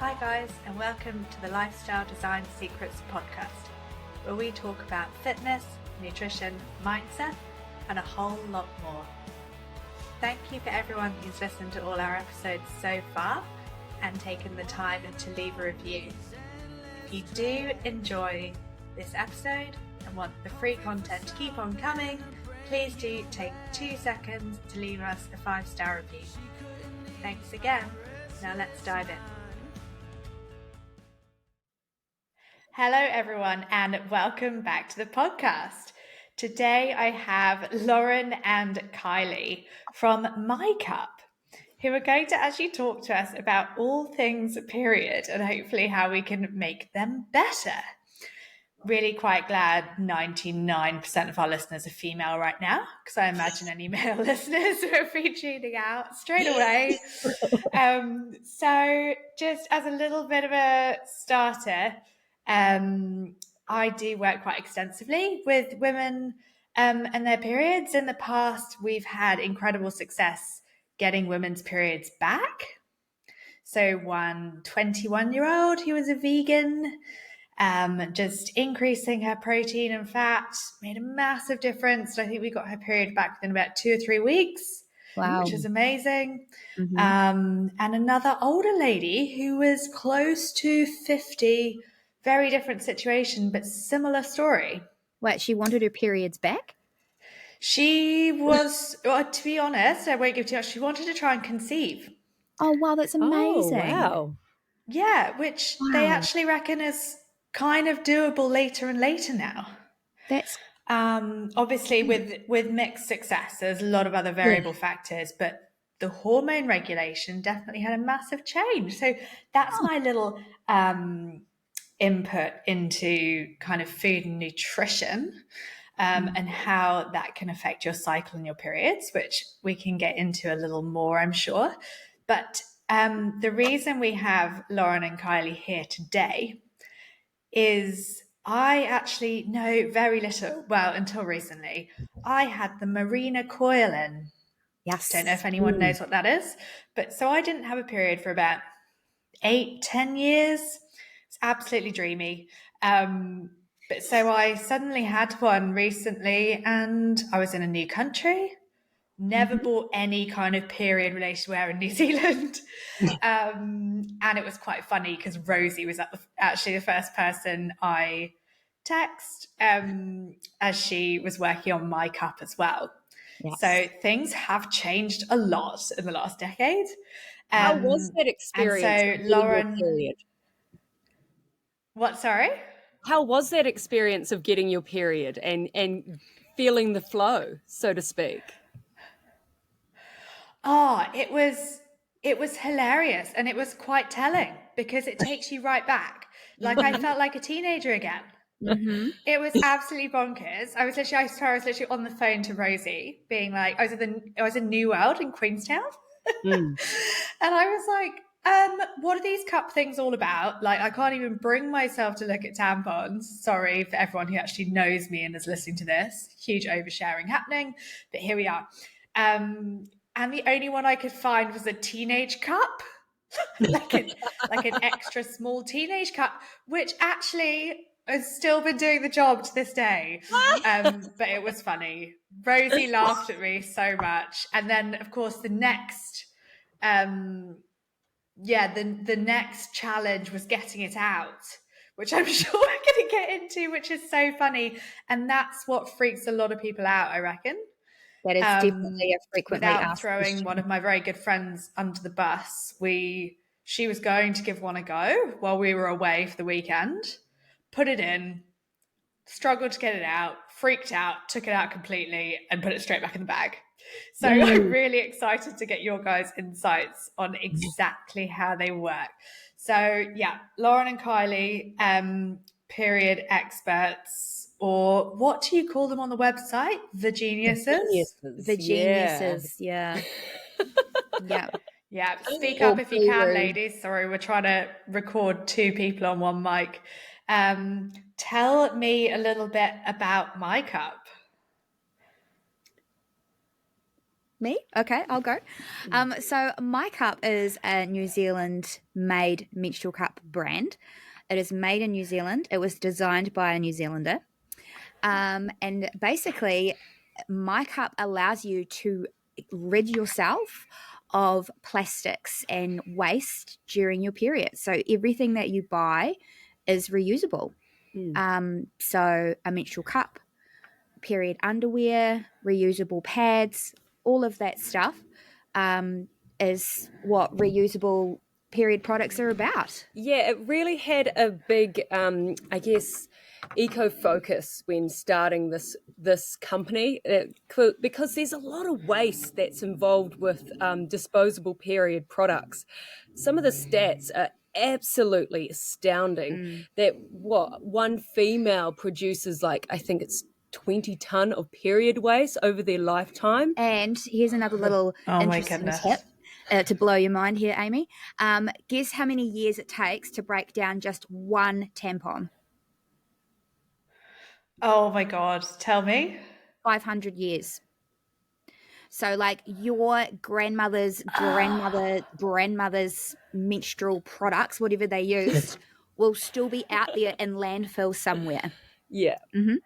Hi guys, and welcome to the Lifestyle Design Secrets podcast, where we talk about fitness, nutrition, mindset, and a whole lot more. Thank you for everyone who's listened to all our episodes so far and taken the time to leave a review. If you do enjoy this episode and want the free content to keep on coming, please do take 2 seconds to leave us a 5-star review. Thanks again. Now let's dive in. Hello everyone, and welcome back to the podcast. Today I have Lauren and Kylie from MyCup, who are going to actually talk to us about all things period and hopefully how we can make them better. Really quite glad 99% of our listeners are female right now, because I imagine any male listeners will be tuning out straight away. So just as a little bit of a starter, I do work quite extensively with women and their periods. In the past, we've had incredible success getting women's periods back. So one 21-year-old who was a vegan, just increasing her protein and fat made a massive difference. I think we got her period back within about 2 or 3 weeks. Wow. Which is amazing. Mm-hmm. And another older lady who was close to 50, very different situation, but similar story. Wait, she wanted her periods back? She was, well, to be honest, I won't give too much. She wanted to try and conceive. Oh, wow, that's amazing. Oh, wow. Yeah, which they actually reckon is kind of doable later and later now. That's obviously with mixed success, there's a lot of other variable factors, but the hormone regulation definitely had a massive change. So that's my little input into kind of food and nutrition and how that can affect your cycle and your periods, which we can get into a little more, I'm sure. But the reason we have Lauren and Kylie here today is I actually know very little. Well, until recently, I had the Marina coil in. Yes. Don't know if anyone knows what that is. But so I didn't have a period for about 8-10 years. It's absolutely dreamy. But so I suddenly had one recently, and I was in a new country. Never bought any kind of period related wear in New Zealand. And it was quite funny because Rosie was actually the first person I text as she was working on MyCup as well. Yes. So things have changed a lot in the last decade. How was that experience? And so Lauren, what, sorry? How was that experience of getting your period and feeling the flow, so to speak? Oh, it was hilarious, and it was quite telling because it takes you right back. Like I felt like a teenager again. Mm-hmm. It was absolutely bonkers. I was literally on the phone to Rosie, being like, I was in New World in Queenstown, and I was like, what are these cup things all about? Like, I can't even bring myself to look at tampons. Sorry for everyone who actually knows me and is listening to this. Huge oversharing happening, but here we are. And the only one I could find was a teenage cup, like an extra small teenage cup, which actually has still been doing the job to this day. But it was funny. Rosie laughed at me so much. And then, of course, the next, the next challenge was getting it out, which I'm sure we're going to get into, which is so funny. And that's what freaks a lot of people out, I reckon. That is definitely a frequently asked without throwing question. One of my very good friends under the bus, she was going to give one a go while we were away for the weekend, put it in, struggled to get it out, freaked out, took it out completely and put it straight back in the bag. So I'm really excited to get your guys' insights on exactly how they work. So yeah, Lauren and Kylie, period experts, or what do you call them on the website? Vageniuses? Vageniuses, yeah. Yeah. Yeah, speak up if you can, ladies. Sorry, we're trying to record 2 people on one mic. Tell me a little bit about MyCup. Me? Okay, I'll go. So MyCup is a New Zealand-made menstrual cup brand. It is made in New Zealand. It was designed by a New Zealander. And basically, MyCup allows you to rid yourself of plastics and waste during your period. So everything that you buy is reusable. So a menstrual cup, period underwear, reusable pads, all of that stuff is what reusable period products are about. Yeah, it really had a big, I guess, eco focus when starting this company because there's a lot of waste that's involved with disposable period products. Some of the stats are absolutely astounding. That one female produces I think it's 20 ton of period waste over their lifetime. And here's another little interesting tip to blow your mind here, Amy. Guess how many years it takes to break down just one tampon? Oh my God, tell me. 500 years. So your grandmother's menstrual products, whatever they used, will still be out there in landfill somewhere. Yeah. Mm-hmm.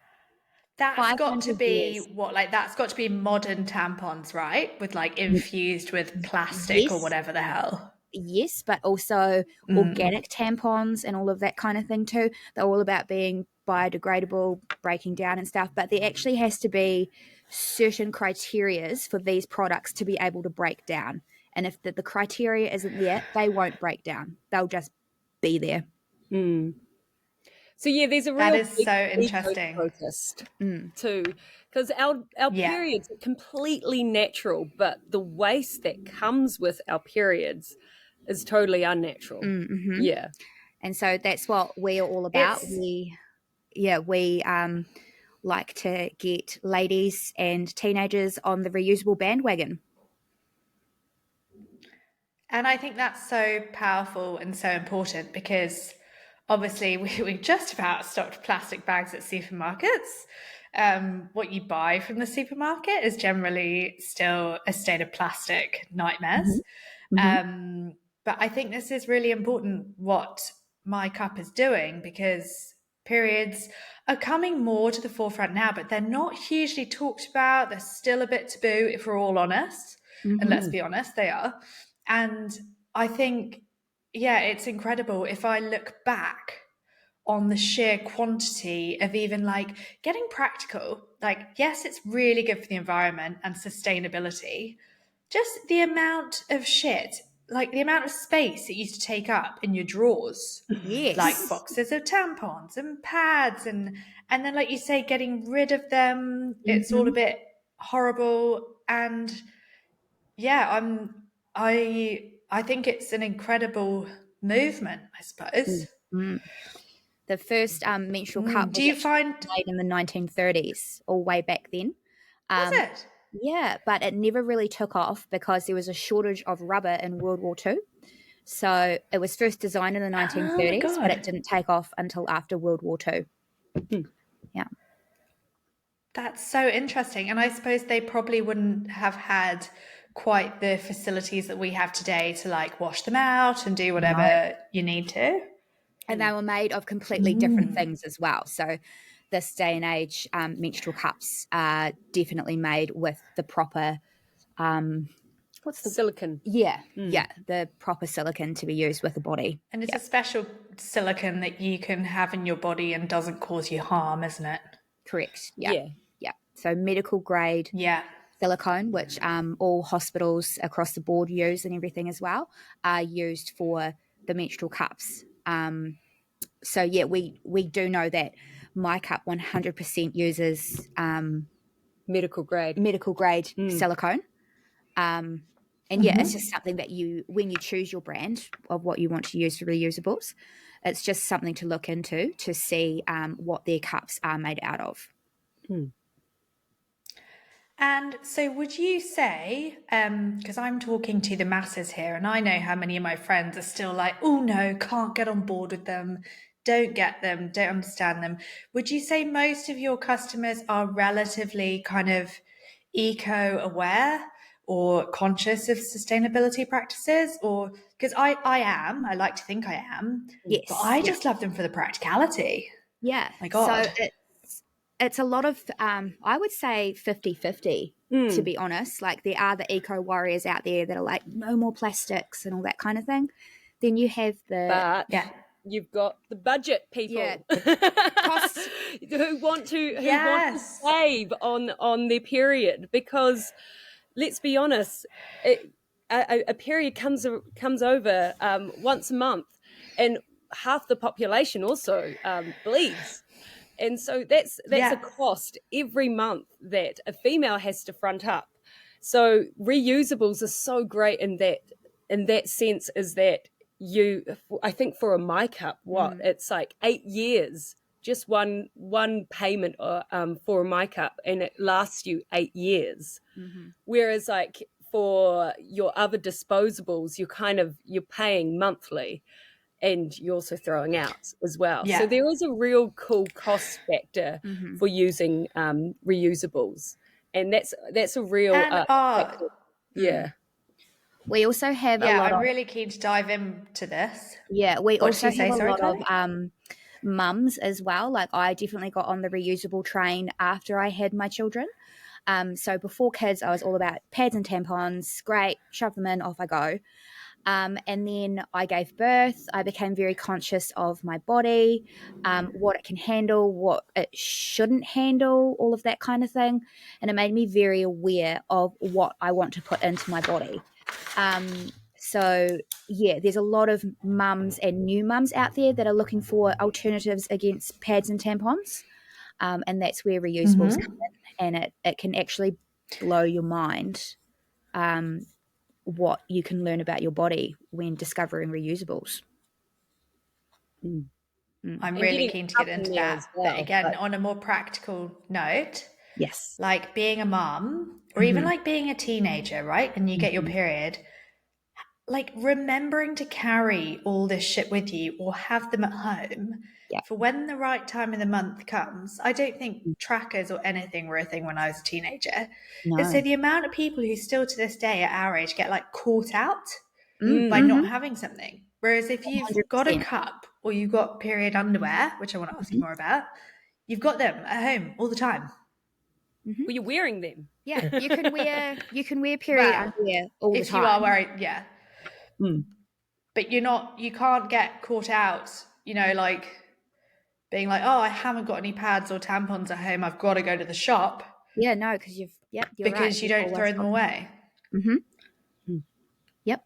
That's got to be years. that's got to be modern tampons, right? With infused with plastic or whatever the hell. Yes, but also organic tampons and all of that kind of thing too. They're all about being biodegradable, breaking down and stuff, but there actually has to be certain criterias for these products to be able to break down. And if the criteria isn't there, they won't break down. They'll just be there. So yeah, there's a real that is so interesting focused too, because our periods are completely natural, but the waste that comes with our periods is totally unnatural. Yeah, and so that's what we're all about. We like to get ladies and teenagers on the reusable bandwagon. And I think that's so powerful and so important because obviously we just about stocked plastic bags at supermarkets. What you buy from the supermarket is generally still a state of plastic nightmares. But I think this is really important what MyCup is doing because periods are coming more to the forefront now, but they're not hugely talked about. They're still a bit taboo, if we're all honest. And let's be honest, they are. And I think, it's incredible. If I look back on the sheer quantity of even getting practical, yes, it's really good for the environment and sustainability. Just the amount of shit, the amount of space it used to take up in your drawers. Yes. Boxes of tampons and pads and then like you say, getting rid of them. It's all a bit horrible. And I think it's an incredible movement, I suppose. The first menstrual cup was made in the 1930s, or way back then. Was it? Yeah, but it never really took off because there was a shortage of rubber in World War II. So it was first designed in the 1930s, but it didn't take off until after World War II. Yeah. That's so interesting. And I suppose they probably wouldn't have had quite the facilities that we have today to wash them out and do whatever you need to. And they were made of completely different things as well. So this day and age, menstrual cups are definitely made with the proper silicone. Yeah, the proper silicone to be used with the body. And it's a special silicone that you can have in your body and doesn't cause you harm, isn't it? Correct. Yeah. So medical grade silicone, which all hospitals across the board use and everything as well, are used for the menstrual cups. So we do know that MyCup 100% uses medical grade silicone. And it's just something that when you choose your brand of what you want to use for reusables, it's just something to look into to see what their cups are made out of. And so would you say, because I'm talking to the masses here and I know how many of my friends are still oh no, can't get on board with them, don't get them, don't understand them. Would you say most of your customers are relatively kind of eco-aware? or conscious of sustainability practices, or because I like to think I am, Yes. but I just love them for the practicality. Yeah. My God. So it's a lot of, I would say 50-50, to be honest. Like there are the eco warriors out there that are like, no more plastics and all that kind of thing. Then you have But you've got the budget people costs who want to Yes. save on their period, because let's be honest, a period comes over once a month, and half the population also bleeds. And so that's a cost every month that a female has to front up. So reusables are so great in that sense, is that I think for a MyCup, it's like 8 years, just one payment for a MyCup, and it lasts you 8 years. Whereas like for your other disposables, you're paying monthly, and you're also throwing out as well. Yeah. So there is a real cool cost factor for using reusables, and that's a real factor. Yeah. We also have a lot I'm really keen to dive into this. Yeah, we What also did you say? have a Sorry, lot of Kylie? mums as well. Like I definitely got on the reusable train after I had my children. So before kids, I was all about pads and tampons. Great, shove them in, off I go. And then I gave birth. I became very conscious of my body, what it can handle, what it shouldn't handle, all of that kind of thing. And it made me very aware of what I want to put into my body. So yeah, there's a lot of mums and new mums out there that are looking for alternatives against pads and tampons. And that's where reusables come in, and it can actually blow your mind what you can learn about your body when discovering reusables. I'm really keen to get into that. But again, on a more practical note, yes, like being a mom or even like being a teenager, right? And you get your period, like remembering to carry all this shit with you or have them at home for when the right time of the month comes. I don't think trackers or anything were a thing when I was a teenager. No. So the amount of people who still to this day at our age get like caught out by not having something. Whereas if you've 100%. got a cup or you've got period underwear, which I want to ask you more about, you've got them at home all the time. Well, you're wearing them. Yeah, you can wear period underwear all the time. If you are wearing, but you can't get caught out, like being like, oh, I haven't got any pads or tampons at home, I've got to go to the shop. Yeah, no, because you're because you don't throw them away. Yep.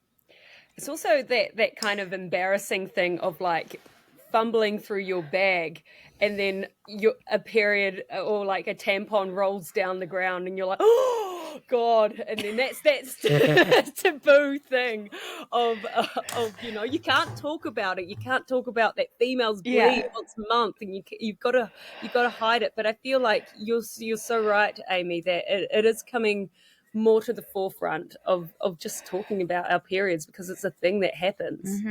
It's also that kind of embarrassing thing of like fumbling through your bag, and then a period or like a tampon rolls down the ground, and you're like, oh God, and then that's taboo thing of you can't talk about it. You can't talk about that females bleed once a month, and you've got to hide it. But I feel like you're so right, Amy, that it is coming more to the forefront of just talking about our periods, because it's a thing that happens.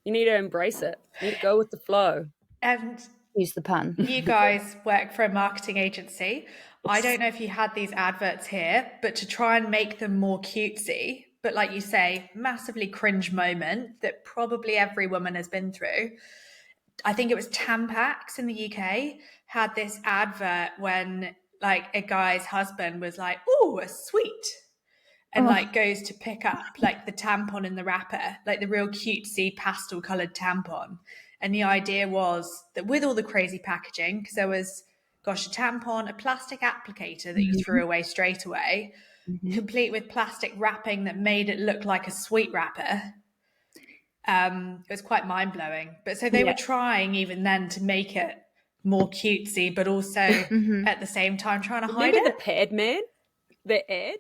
You need to embrace it. You need to go with the flow. And use the pun. You guys work for a marketing agency. I don't know if you had these adverts here, but to try and make them more cutesy, but like you say, massively cringe moment that probably every woman has been through. I think it was Tampax in the UK had this advert when like a guy's husband was like, "Oh, a sweet," and like goes to pick up like the tampon in the wrapper, like the real cutesy pastel colored tampon. And the idea was that with all the crazy packaging, because there was, a tampon, a plastic applicator that you threw away straight away, complete with plastic wrapping that made it look like a sweet wrapper. It was quite mind-blowing. But so they were trying even then to make it more cutesy, but also at the same time trying to hide it. Remember the pad man? The ad?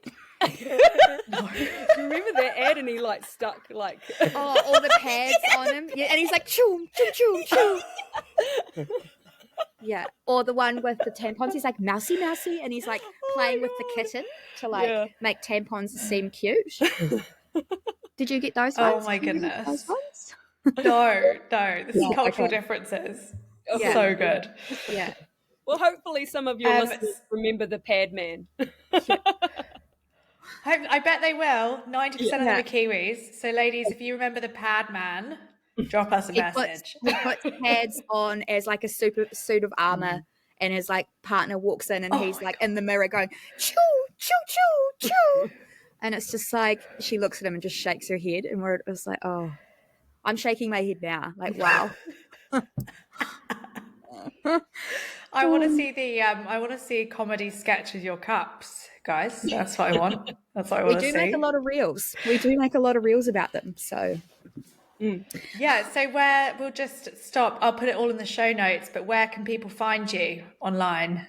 Remember that ad, and he like stuck like all the pads on him, and he's like choo choo choo choo. Yeah, or the one with the tampons, he's like mousy mousy, and he's like playing with the kitten to like make tampons seem cute. Did you get those ones? Oh my goodness. Those ones? No, this is cultural differences. So good. Yeah. Well, hopefully some of your listeners remember the pad man. I bet they will. 90% of them Yeah. are Kiwis. So, ladies, if you remember the pad man, drop us a message. He puts pads on as like a super suit of armor, and his like partner walks in, and he's like in the mirror going choo choo choo choo, and it's just like she looks at him and just shakes her head, and we're just like, oh, I'm shaking my head now, like wow. I want to see I want to see a comedy sketch with your cups, guys. That's what I want. That's what I We want to do see. make a lot of reels. We do make a lot of reels about them. So Yeah, so where we'll just stop. I'll put it all in the show notes, but where can people find you online?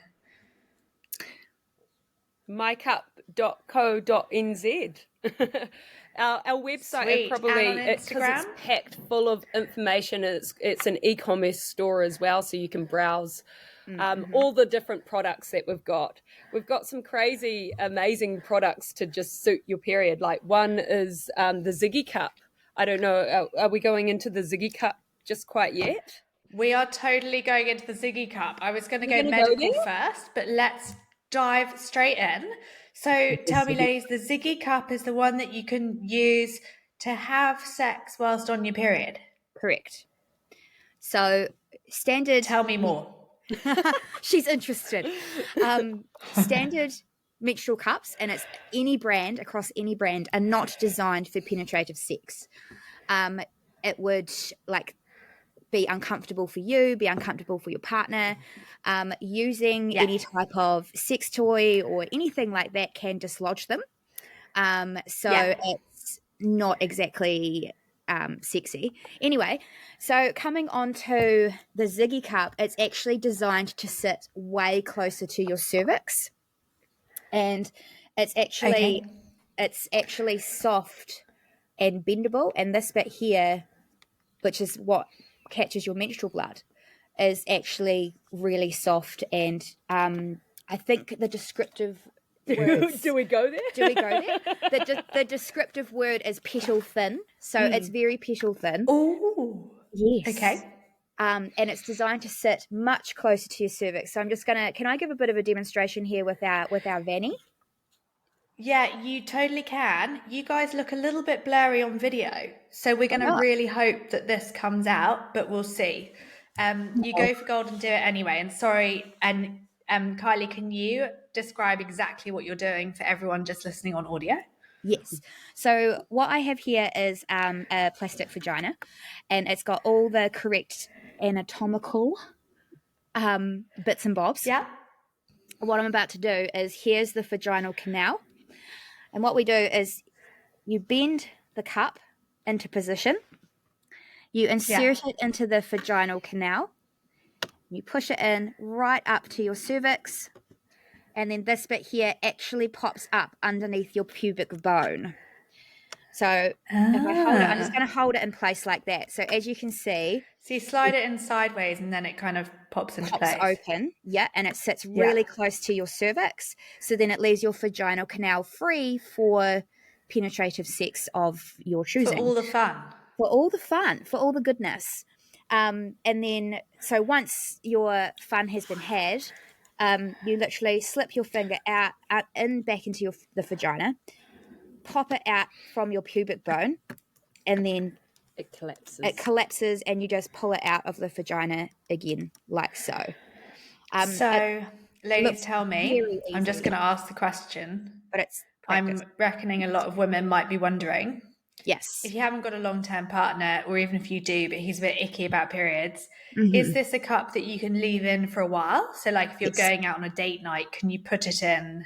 mycup.co.nz. Our website Sweet. is probably And on because it's Instagram? packed full of information. It's an e-commerce store as well, so you can browse all the different products that we've got. We've got some crazy, amazing products to just suit your period. Like one is the Ziggy cup. I don't know. Are we going into the Ziggy cup just quite yet? We are totally going into the Ziggy cup. I was going to go gonna go medical there? first, but let's dive straight in. So tell me, ladies, the Ziggy cup is the one that you can use to have sex whilst on your period. correct. So standard. Tell me more. She's interested. Standard menstrual cups, and it's any brand across any brand, are not designed for penetrative sex. It would like be uncomfortable for you, be uncomfortable for your partner. Using any type of sex toy or anything like that can dislodge them. It's not exactly sexy. Anyway, so coming on to the Ziggy cup, it's actually designed to sit way closer to your cervix, and it's actually soft and bendable. And this bit here, which is what catches your menstrual blood, is actually really soft. And I think the descriptive words, Do we go there? The descriptive word is petal thin. So it's very petal thin. Oh, Yes. okay. And it's designed to sit much closer to your cervix. So I'm just can I give a bit of a demonstration here with our Vanny? Yeah, you totally can. You guys look a little bit blurry on video, so we're going to really hope that this comes out, but we'll see. You go for gold and do it anyway. And sorry, and Kylie, can you describe exactly what you're doing for everyone just listening on audio? Yes. So what I have here is a plastic vagina, and it's got all the correct anatomical bits and bobs. Yeah. What I'm about to do is here's the vaginal canal. And what we do is you bend the cup into position, you insert it into the vaginal canal, you push it in right up to your cervix, and then this bit here actually pops up underneath your pubic bone. So if I hold it, I'm just going to hold it in place like that. So as you can see, so you slide it in sideways and then it kind of pops into place. Open, and it sits really close to your cervix. So then it leaves your vaginal canal free for penetrative sex of your choosing. For all the fun. For all the fun, for all the goodness. And then, so once your fun has been had, you literally slip your finger out in back into the vagina, pop it out from your pubic bone, and then It collapses. It collapses, and you just pull it out of the vagina again, like so. Ladies, tell me. I'm just easy. going to ask the question. But it's practice. I'm reckoning a lot of women might be wondering. Yes. If you haven't got a long-term partner, or even if you do, but he's a bit icky about periods, Mm-hmm. is this a cup that you can leave in for a while? So like if you're going out on a date night, can you put it in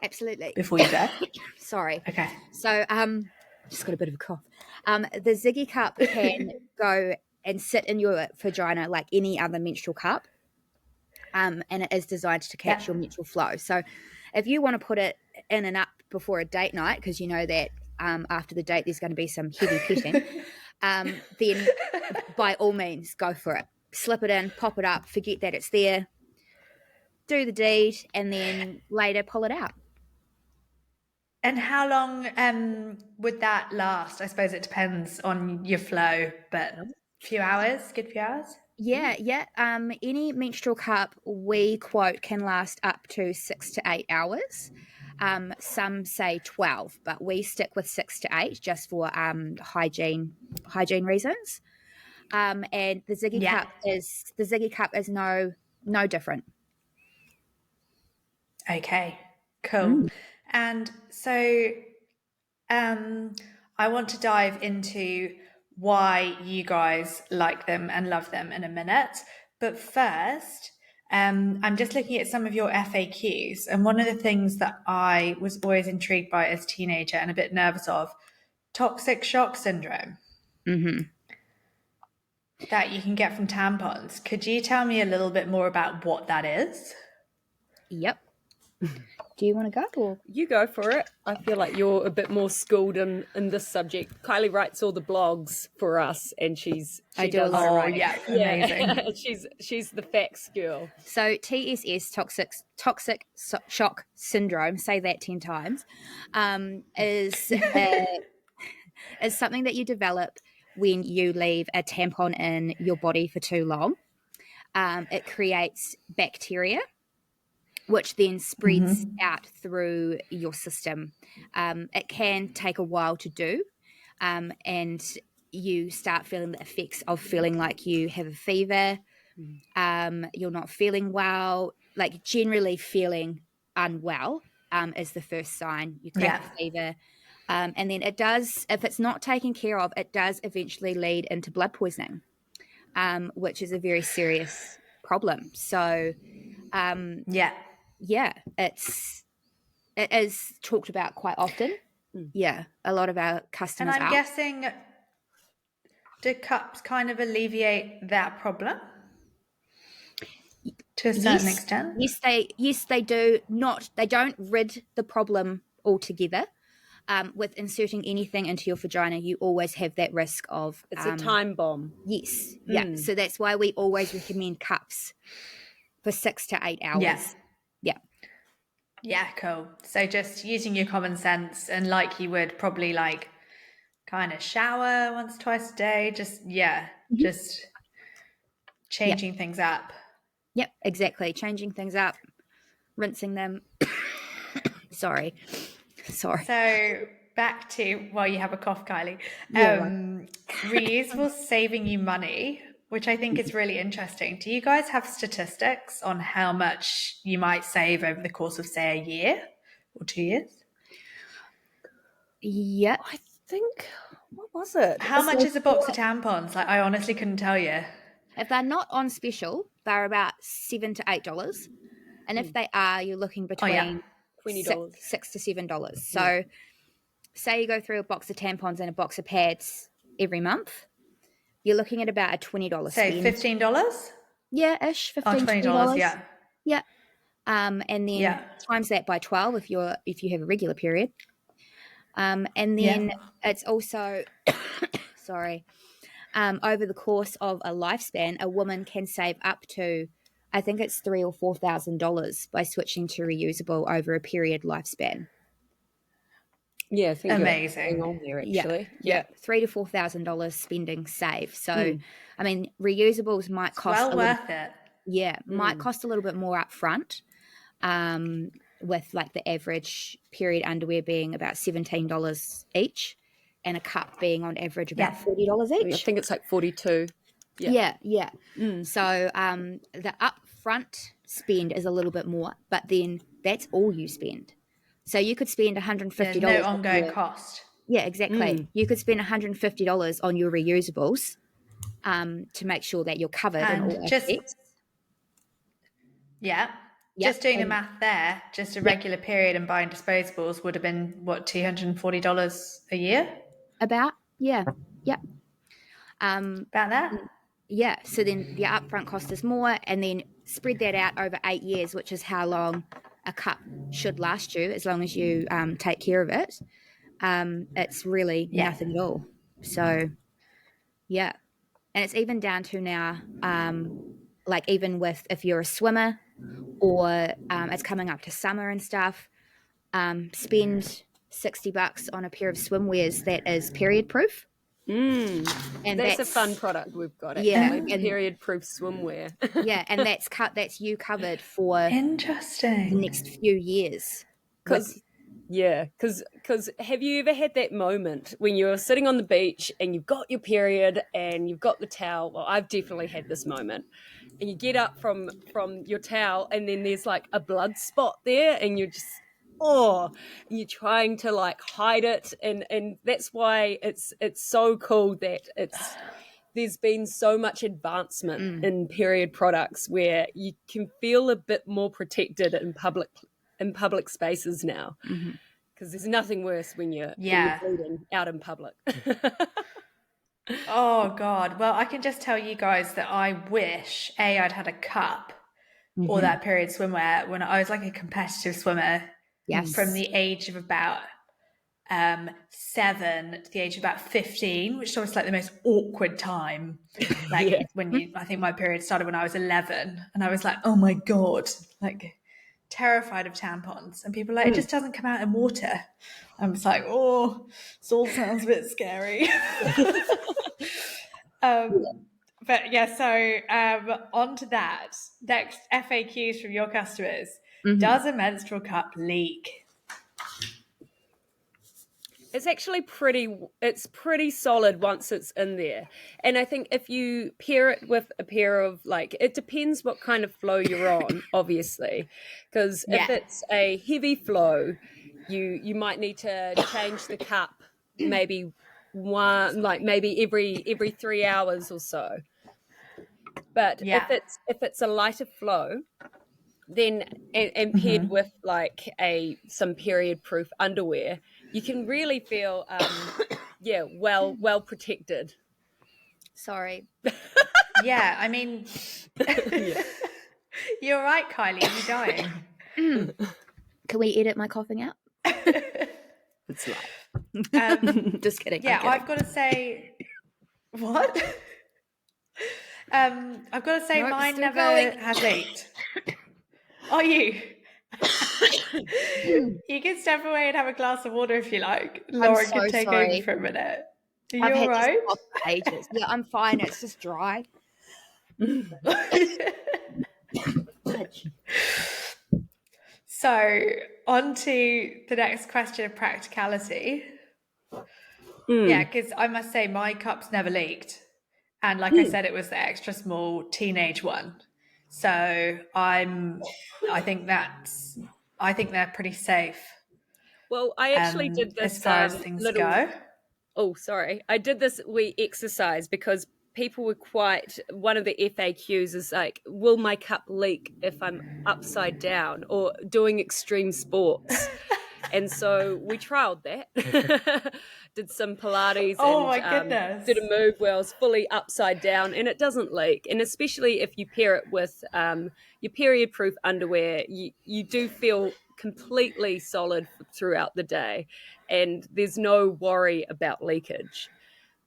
Absolutely. before you go? Sorry. Okay. So just got a bit of a cough. The Ziggy cup can go and sit in your vagina like any other menstrual cup. And it is designed to catch your menstrual flow. So if you want to put it in and up before a date night, because you know that after the date there's going to be some heavy petting, then by all means go for it. Slip it in, pop it up, forget that it's there, do the deed, and then later pull it out. And how long would that last? I suppose it depends on your flow, but a few hours, good few hours? Yeah. Any menstrual cup we quote can last up to 6 to 8 hours. Some say 12, but we stick with 6 to 8 just for hygiene reasons. And the Ziggy cup is no different. Okay, cool. And so I want to dive into why you guys like them and love them in a minute. But first, I'm just looking at some of your FAQs. And one of the things that I was always intrigued by as a teenager and a bit nervous of, toxic shock syndrome that you can get from tampons. Could you tell me a little bit more about what that is? Yep. Do you want to go? Or? You go for it. I feel like you're a bit more schooled in this subject. Kylie writes all the blogs for us, and she do does. a lot of writing. Yeah, amazing. she's the facts girl. So TSS, toxic shock syndrome, say that 10 times, is something that you develop when you leave a tampon in your body for too long. It creates bacteria, which then spreads out through your system. It can take a while to do, and you start feeling the effects of feeling like you have a fever, you're not feeling well, like generally feeling unwell is the first sign. You crack a fever, and then it does, if it's not taken care of, it does eventually lead into blood poisoning, which is a very serious problem. So yeah, it is talked about quite often. Yeah, a lot of our customers. And I'm guessing, do cups kind of alleviate that problem to a certain extent? Yes, they do. They don't rid the problem altogether. With inserting anything into your vagina, you always have that risk of. It's a time bomb. Yes, yeah. So that's why we always recommend cups for 6 to 8 hours. Yeah, cool. So just using your common sense, and like you would probably like kind of shower once, twice a day. Just changing things up. Yep, exactly. Changing things up, rinsing them. Sorry. So back to while you have a cough, Kylie. Reusable saving you money, which I think is really interesting. Do you guys have statistics on how much you might save over the course of, say, a year or 2 years? Yeah. I think, what was it? How much is a box of tampons? Like, I honestly couldn't tell you. If they're not on special, they're about $7 to $8. And if they are, you're looking between $20. $6 to $7. So say you go through a box of tampons and a box of pads every month, you're looking at about a $20 spend. Say $15? Yeah, ish. $20, yeah. Yeah. And then times that by 12 if you have a regular period. And then it's also over the course of a lifespan, a woman can save up to, I think it's $3,000 or $4,000 by switching to reusable over a period lifespan. Yeah, I think amazing. On there actually. Yeah, $3,000 to $4,000 spending save. So, I mean, reusables might cost worth it. Yeah, might cost a little bit more up front, with like the average period underwear being about $17 each, and a cup being on average about $40 each. I think it's like 42. Yeah. So the upfront spend is a little bit more, but then that's all you spend. So you could spend $150. There's no ongoing cost. Yeah, exactly. You could spend $150 on your reusables to make sure that you're covered in all aspects. Just doing the math there, just a regular period and buying disposables would have been, what, $240 a year? About, yeah. About that? Yeah, so then the upfront cost is more, and then spread that out over 8 years, which is how long a cup should last you, as long as you take care of it. It's really nothing at all. So, yeah. And it's even down to now, like even with if you're a swimmer or it's coming up to summer and stuff, spend $60 on a pair of swimwears that is period proof. And that's a fun product we've got. Actually. Period proof swimwear. And that's you covered for interesting the next few years. Because have you ever had that moment when you're sitting on the beach and you've got your period and you've got the towel? Well, I've definitely had this moment. And you get up from your towel and then there's like a blood spot there and you're just, and you're trying to like hide it. And that's why it's so cool that there's been so much advancement in period products where you can feel a bit more protected in public spaces now, because there's nothing worse when you're bleeding out in public. Oh God. Well, I can just tell you guys that I wish I'd had a cup or that period swimwear when I was like a competitive swimmer. Yes. From the age of about 7 to the age of about 15, which is always like the most awkward time. Like I think my period started when I was 11, and I was like, oh my God, like terrified of tampons. And people are like, it just doesn't come out in water. I was like, oh, this all sounds a bit scary. But yeah, so on to that. Next FAQs from your customers. Does a menstrual cup leak? It's actually pretty solid once it's in there. And I think if you pair it with a pair of, like, it depends what kind of flow you're on, obviously. Because if it's a heavy flow, you might need to change the cup maybe every 3 hours or so. But if it's a lighter flow, then and paired with like some period proof underwear, you can really feel well protected. Sorry. Yeah, I mean, you're right, Kylie. Are you dying? Can we edit my coughing out? It's like just kidding. Yeah, I've got to say, what? I've got to say, mine never has leaked. Are you? You can step away and have a glass of water if you like. Lauren can take over for a minute. Are you all right? This for ages. Yeah, I'm fine. It's just dry. So, on to the next question of practicality. Yeah, because I must say my cup's never leaked. And like I said, it was the extra small teenage one. So I think they're pretty safe. Well, I actually did this as far as things go. Oh, sorry. I did this wee exercise because people were one of the FAQs is like, will my cup leak if I'm upside down or doing extreme sports? And so we trialed that. Did some Pilates my goodness. Did a move where I was fully upside down, and it doesn't leak. And especially if you pair it with your period proof underwear, you do feel completely solid throughout the day, and there's no worry about leakage.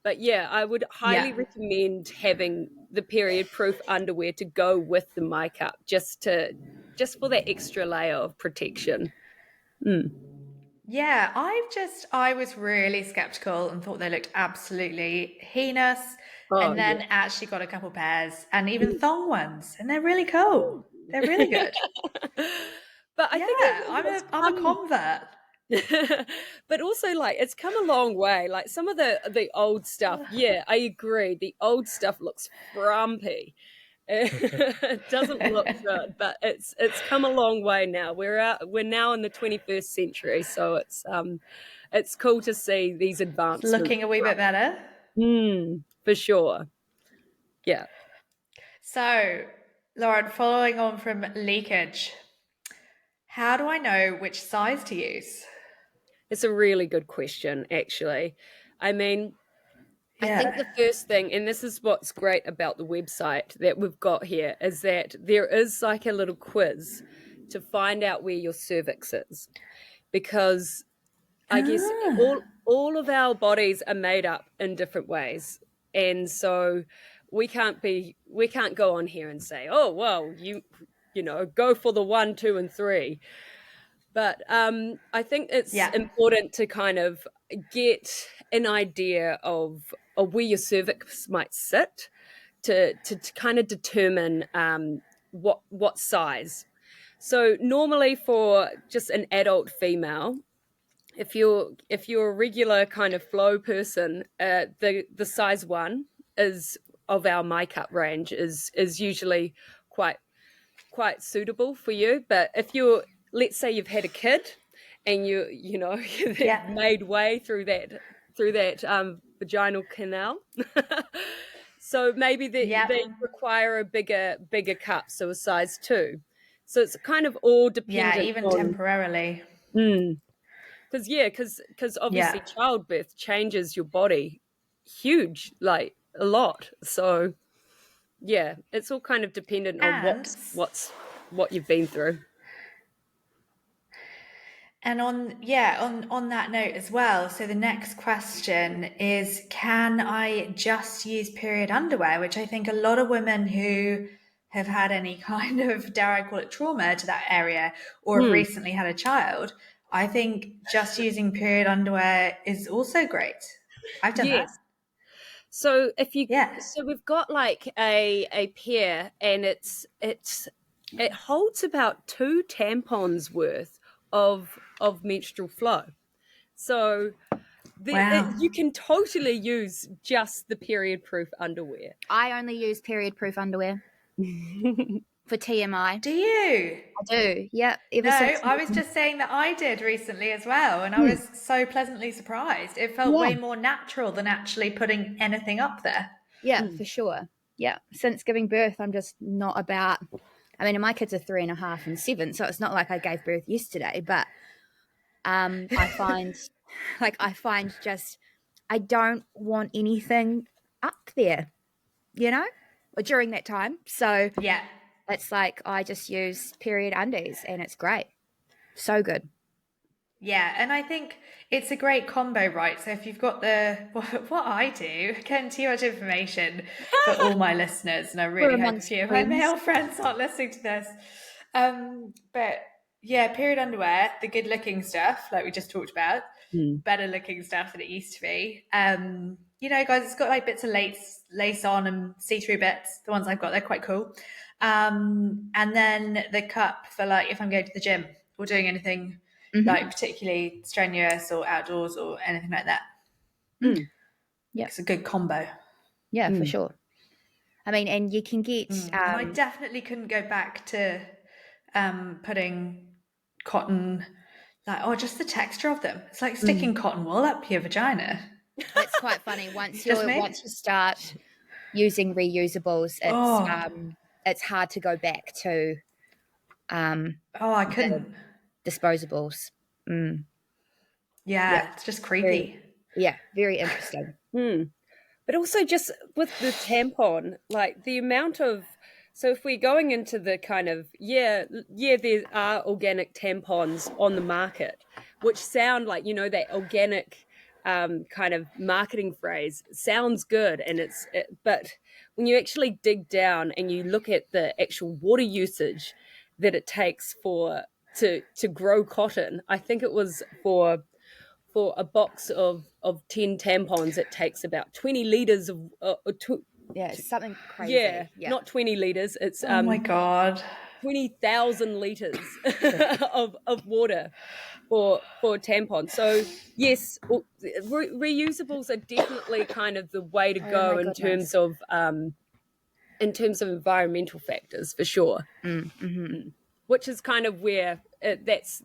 But yeah, I would highly recommend having the period proof underwear to go with the MyCup, just for that extra layer of protection. Yeah, I was really skeptical and thought they looked absolutely heinous. And then actually got a couple pairs and even thong ones, and they're really cool. They're really good. But I think I'm a convert. But also, like, it's come a long way. Like, some of the old stuff, I agree. The old stuff looks frumpy. It doesn't look good, but it's come a long way now. We're now in the 21st century, so it's cool to see these advancements. It's looking a wee bit better. For sure. Yeah. So, Lauren, following on from leakage, how do I know which size to use? It's a really good question, actually. I mean, I think the first thing, and this is what's great about the website that we've got here, is that there is like a little quiz to find out where your cervix is, because I guess all of our bodies are made up in different ways, and so we can't go on here and say, oh well, you go for the 1, 2, and 3. But I think it's important to kind of get an idea of where your cervix might sit to kind of determine what size. So normally for just an adult female, if you're a regular kind of flow person, the size 1 is of our MyCup range is usually quite suitable for you. But if you're, let's say you've had a kid and you know you've made way through that vaginal canal, so maybe they require a bigger cup, so a size 2. So it's kind of all dependent. Yeah, even temporarily. Because obviously childbirth changes your body a lot. So yeah, it's all kind of dependent on what you've been through. And on that note as well, so the next question is, can I just use period underwear? Which I think a lot of women who have had any kind of, dare I call it, trauma to that area, or have recently had a child, I think just using period underwear is also great. I've done that. So so we've got like a pair, and it holds about 2 tampons worth of menstrual flow. So you can totally use just the period proof underwear. I only use period proof underwear for TMI. Do you? I do, yeah. I was just saying that I did recently as well, and I was so pleasantly surprised. It felt way more natural than actually putting anything up there. Yeah, for sure. Yeah, since giving birth, I'm just not about. I mean, my kids are 3.5 and 7, so it's not like I gave birth yesterday. But I find just I don't want anything up there, or during that time. So it's like I just use period undies, and it's great. So good. Yeah, and I think it's a great combo, right? So if you've got what I do, again, too much information for all my listeners, and I really hope a few of my male friends aren't listening to this. But yeah, period underwear, the good looking stuff, like we just talked about, better looking stuff than it used to be. Guys, it's got like bits of lace on and see-through bits. The ones I've got, they're quite cool. And then the cup for like if I'm going to the gym or doing anything like particularly strenuous or outdoors or anything like that. Yeah, it's a good combo. Yeah, for sure. I mean, and you can get. And I definitely couldn't go back to putting cotton, just the texture of them. It's like sticking cotton wool up your vagina. It's quite funny once you start using reusables. It's hard to go back to. I couldn't. Disposables. Yeah, it's just creepy. Very interesting. But also just with the tampon, like the amount of, so if we're going into the kind of, there are organic tampons on the market, which sound like, that organic kind of marketing phrase sounds good. And but when you actually dig down and you look at the actual water usage that it takes to grow cotton, I think it was for a box of 10 tampons, it takes about 20 liters of something crazy. Not 20 liters. It's oh my god, 20,000 liters of water for tampons. So yes, reusables are definitely kind of the way to go in terms of environmental factors, for sure. Which is kind of where that's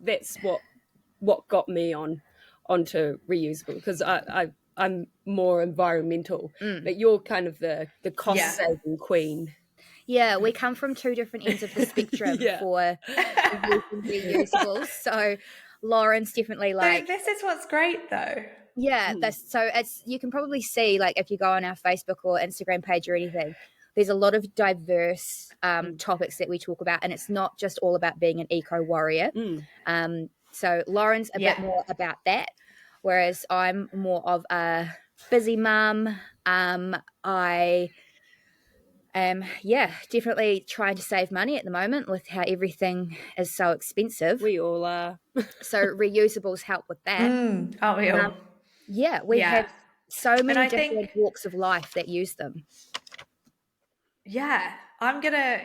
what got me onto reusable, because I'm more environmental, but you're kind of the cost saving queen. Yeah, we come from two different ends of the spectrum for reusables. So Lauren's definitely like. This is what's great though. Yeah, you can probably see, like, if you go on our Facebook or Instagram page or anything, there's a lot of diverse topics that we talk about, and it's not just all about being an eco warrior. So Lauren's a bit more about that, whereas I'm more of a busy mum. I am, definitely trying to save money at the moment with how everything is so expensive. We all are. So reusables help with that. Aren't we all? We have so many different walks of life that use them. Yeah, I'm gonna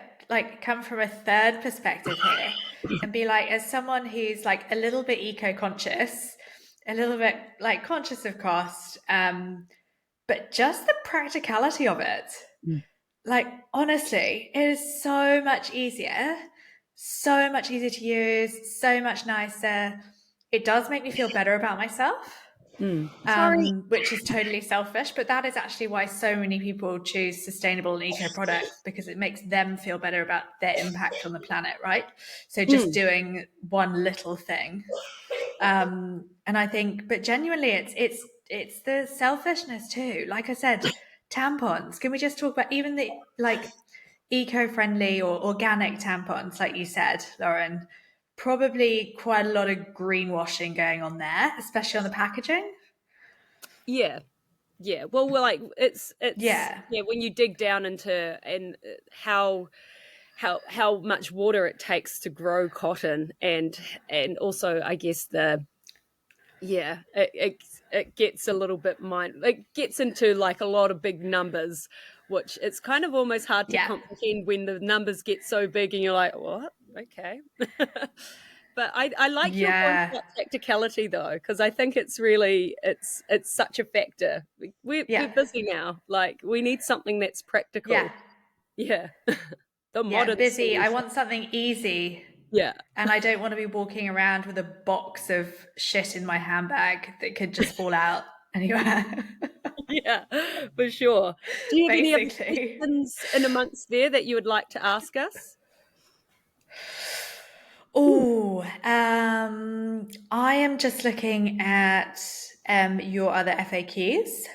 come from a third perspective here. and be like, as someone who's like a little bit eco-conscious, a little bit like conscious of cost, but just the practicality of it. Like, honestly, it is so much easier to use, so much nicer. It does make me feel better about myself. Which is totally selfish, but that is actually why so many people choose sustainable and eco products, because it makes them feel better about their impact on the planet, right? So just doing one little thing. And I think, but genuinely, it's the selfishness too. Like I said, tampons. Can we just talk about even the like eco-friendly or organic tampons, like you said, Lauren? Probably quite a lot of greenwashing going on there, especially on the packaging. Yeah. Well, we're like it's when you dig down into and how much water it takes to grow cotton, and also I guess it gets a little bit it gets into like a lot of big numbers, which it's kind of almost hard to comprehend when the numbers get so big and you're like, what? Okay. But I like your point about practicality though, because I think it's really it's such a factor. We're busy now. Like we need something that's practical. Yeah. The modern busy. solution. I want something easy. Yeah. And I don't want to be walking around with a box of shit in my handbag that could just fall out anywhere. Yeah, for sure. Do you have any other questions in amongst there that you would like to ask us? Oh, I am just looking at your other FAQs.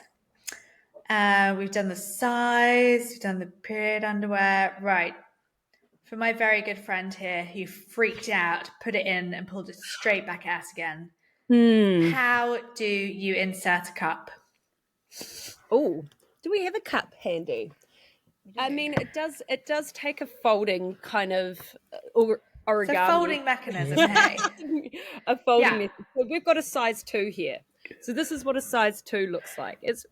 We've done the size, we've done the period underwear. Right. For my very good friend here who freaked out, put it in and pulled it straight back out again. How do you insert a cup? Oh, do we have a cup handy? I mean, it does take a folding kind of origami. It's a folding mechanism, hey? A folding mechanism. So we've got a size 2 here. So this is what a size 2 looks like. It's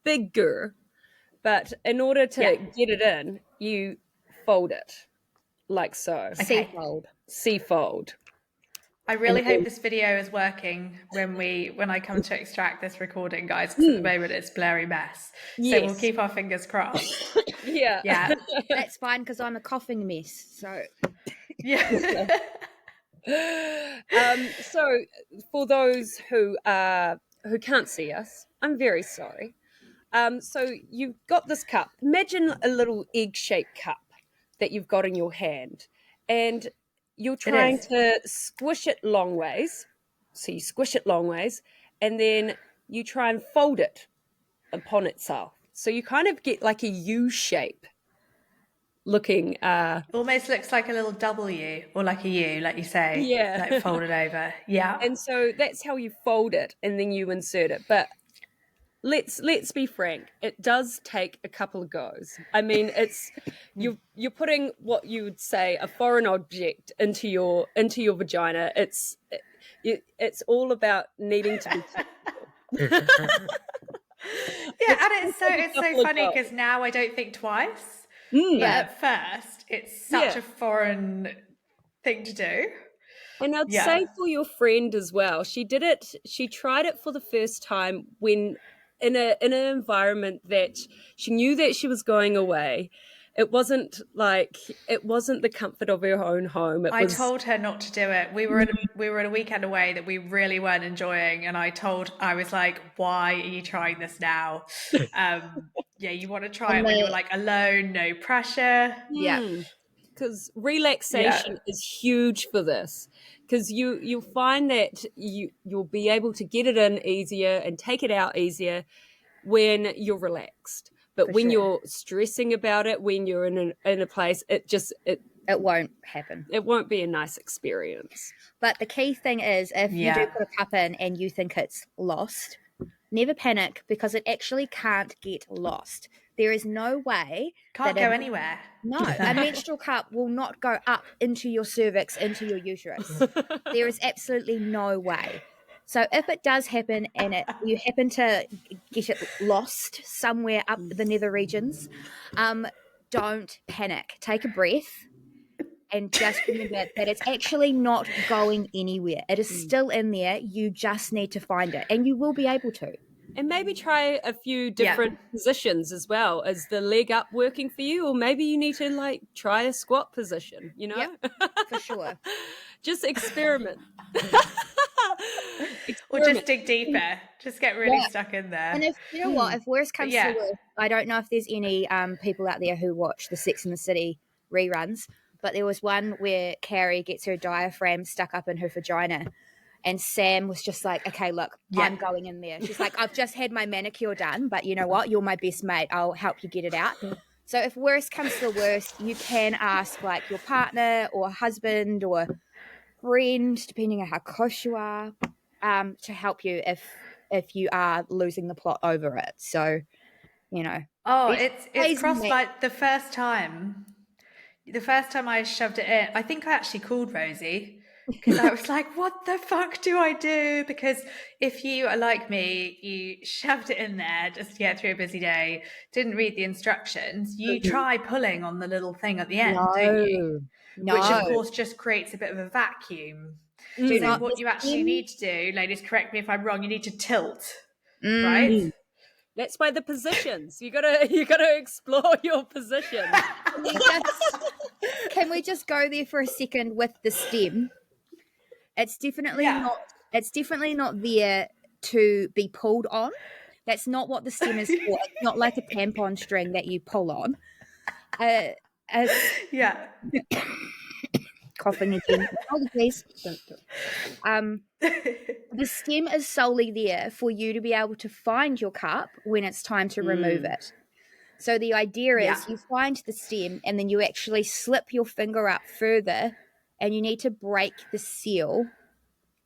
bigger, but in order to get it in, you fold it like so. Okay. C-fold. I really hope this video is working when I come to extract this recording, guys, because at the moment it's a blurry mess. So we'll keep our fingers crossed. Yeah. That's fine because I'm a coughing mess. So so for those who can't see us, I'm very sorry. So you've got this cup. Imagine a little egg-shaped cup that you've got in your hand, and you're trying to squish it long ways. So you squish it long ways, and then you try and fold it upon itself. So you kind of get like a U shape looking. Almost looks like a little W or like a U, like you say. Yeah. Like folded over. Yeah. And so that's how you fold it, and then you insert it. But let's be frank, it does take a couple of goes. I mean, it's you're putting what you would say a foreign object into your vagina. It's all about needing to be and it's so funny because now I don't think twice. But at first it's such a foreign thing to do. And I'd say for your friend as well, she tried it for the first time when in an environment that she knew that she was going away. It wasn't the comfort of her own home. I told her not to do it. We were at a weekend away that we really weren't enjoying, and I was like, "Why are you trying this now? You want to try it when you're like alone, no pressure." Because relaxation is huge for this. Because you'll find that you'll be able to get it in easier and take it out easier when you're relaxed. But when you're stressing about it, when you're in a place, it won't happen. It won't be a nice experience. But the key thing is, if you do put a cup in and you think it's lost, never panic, because it actually can't get lost. There is no way. Can't go anywhere. No, a menstrual cup will not go up into your cervix, into your uterus. There is absolutely no way. So if it does happen and you happen to get it lost somewhere up the nether regions, don't panic. Take a breath. And just remember that it's actually not going anywhere. It is still in there. You just need to find it, and you will be able to. And maybe try a few different positions as well. Is the leg up working for you? Or maybe you need to like try a squat position, you know? Yep, for sure. Just experiment. Or just dig deeper. Just get really stuck in there. And if you know what, if worst comes to worst, I don't know if there's any people out there who watch the Sex and the City reruns, but there was one where Carrie gets her diaphragm stuck up in her vagina. And Sam was just like, okay, look, I'm going in there. She's like, I've just had my manicure done, but you know what? You're my best mate. I'll help you get it out. So if worst comes to worst, you can ask like your partner or husband or friend, depending on how close you are, to help you if you are losing the plot over it. So, you know. Oh, it's crossed like the first time I shoved it in, I think I actually called Rosie. Because I was like, what the fuck do I do? Because if you are like me, you shoved it in there just to get through a busy day, didn't read the instructions, you try pulling on the little thing at the end, don't you? Which, of course, just creates a bit of a vacuum. So what you actually need to do, ladies, correct me if I'm wrong, you need to tilt, right? That's why the positions. You gotta explore your position. Can we just go there for a second with the stem? It's definitely not. It's definitely not there to be pulled on. That's not what the stem is for. It's not like a tampon string that you pull on. Coughing again. Please. The stem is solely there for you to be able to find your cup when it's time to remove it. So the idea is you find the stem and then you actually slip your finger up further and you need to break the seal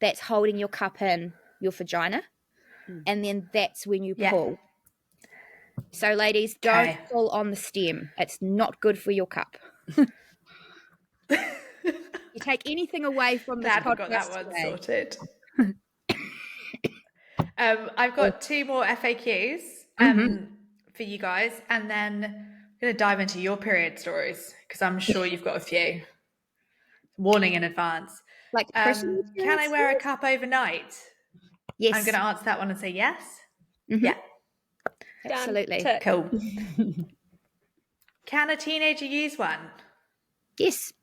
that's holding your cup in your vagina. And then that's when you pull. So ladies, don't pull on the stem. It's not good for your cup. You take anything away from this podcast. Got that one sorted. I've got 2 more FAQs for you guys, and then I'm going to dive into your period stories because I'm sure you've got a few. Warning in advance. Like, can I wear a cup overnight? Yes. I'm going to answer that one and say yes. Yeah. Absolutely. Cool. Can a teenager use one? Yes.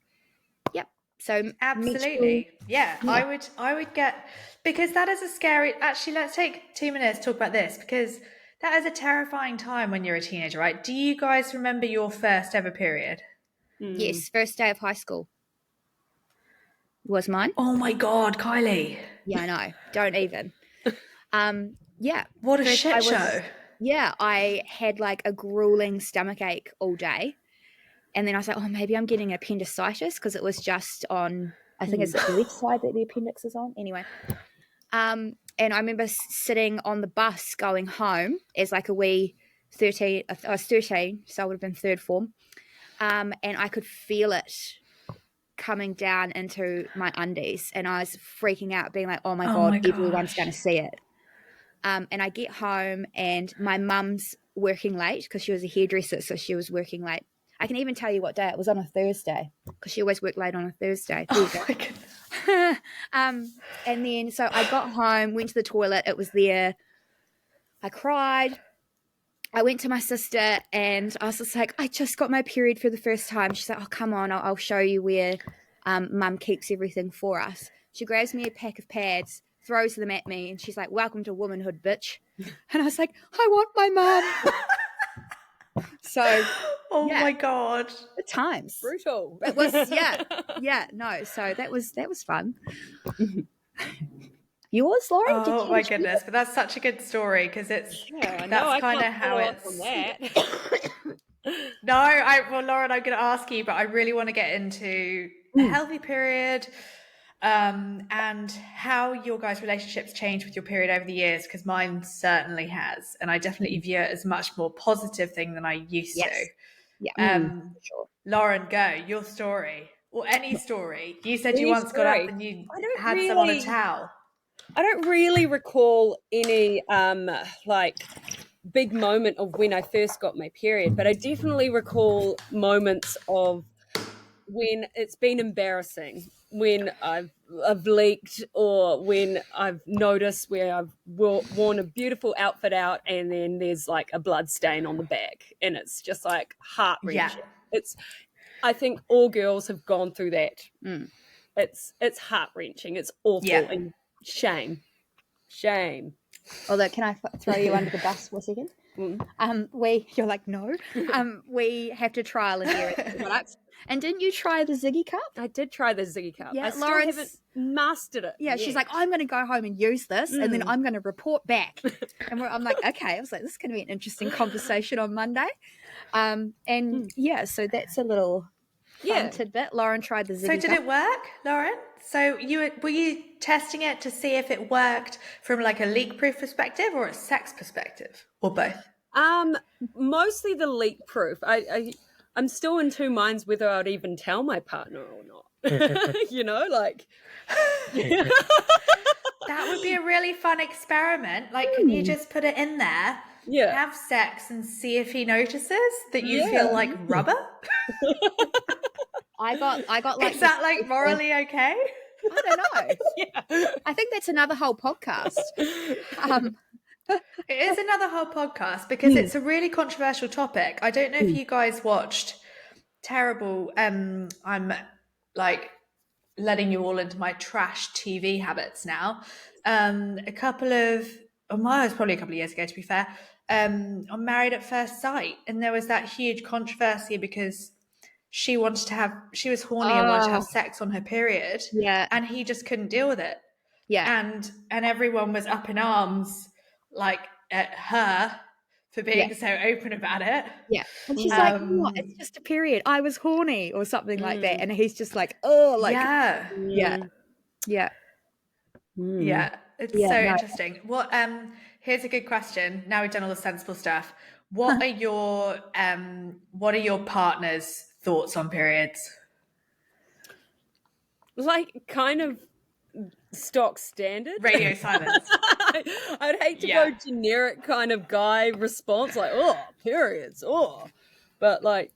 Yep. So absolutely. I would get, because that is a scary, actually let's take 2 minutes to talk about this, because that is a terrifying time when you're a teenager, right? Do you guys remember your first ever period? Yes, first day of high school was mine. Oh my God, Kylie. Yeah, I know. Don't even. What a shit show. Yeah, I had like a grueling stomach ache all day. And then I was like, oh, maybe I'm getting appendicitis because it was just on, I think it's the left side that the appendix is on. Anyway. And I remember sitting on the bus going home as like a wee 13, I was 13, so I would have been third form. And I could feel it coming down into my undies. And I was freaking out, being like, oh my God, everyone's going to see it. And I get home and my mum's working late because she was a hairdresser, so she was working late. I can even tell you what day. It was on a Thursday because she always worked late on a Thursday. Oh my goodness. And then so I got home, went to the toilet. It was there. I cried. I went to my sister and I was just like, I just got my period for the first time. She's like, oh, come on. I'll show you where Mum keeps everything for us. She grabs me a pack of pads, throws them at me, and she's like, welcome to womanhood, bitch. And I was like, I want my mum. So, my God, the times brutal. It was, no. So that was fun. Yours, Lauren? Oh my goodness, but that's such a good story because it's that's kind of how it's. Well, Lauren, I'm going to ask you, but I really want to get into a healthy period. And how your guys' relationships change with your period over the years, because mine certainly has, and I definitely view it as a much more positive thing than I used to. Yeah. Sure. Lauren, go your story or any story. You said you once got up and you had some on a towel. I don't really recall any like big moment of when I first got my period, but I definitely recall moments of when it's been embarrassing, when I've leaked, or when I've noticed where I've worn a beautiful outfit out and then there's like a blood stain on the back, and it's just like heart-wrenching. I think all girls have gone through that. It's heart-wrenching. It's awful. And shame. Although, can I throw you under the bus for a second? You're like, no. We have to trial and error the products. And didn't you try the Ziggy cup? I did try the Ziggy cup. Yeah, I still haven't mastered it. Yeah, she's like, I'm going to go home and use this, and then I'm going to report back. And I'm like, okay. I was like, this is going to be an interesting conversation on Monday. So that's a little fun tidbit. Lauren tried the Ziggy cup. So did it work, Lauren? So were you testing it to see if it worked from like a leak-proof perspective or a sex perspective, or both? Mostly the leak-proof. I'm still in two minds whether I'd even tell my partner or not. You know, like that would be a really fun experiment. Like, can you just put it in there, have sex, and see if he notices that you feel like rubber? I got like, is that like morally okay? I don't know. I think that's another whole podcast. It is another whole podcast because it's a really controversial topic. I don't know if you guys watched terrible. I'm like letting you all into my trash TV habits now. It was probably a couple of years ago, to be fair. On Married at First Sight, and there was that huge controversy because she was horny and wanted to have sex on her period. Yeah. And he just couldn't deal with it. Yeah. And everyone was up in arms, like, at her for being so open about it. Yeah. And she's like, what? It's just a period. I was horny or something like that. And he's just like, oh, like, yeah. It's interesting. What, here's a good question. Now we've done all the sensible stuff. What are your partner's thoughts on periods? Like, kind of stock standard. Radio silence. I'd hate to go generic kind of guy response, like, oh, periods, oh. But like,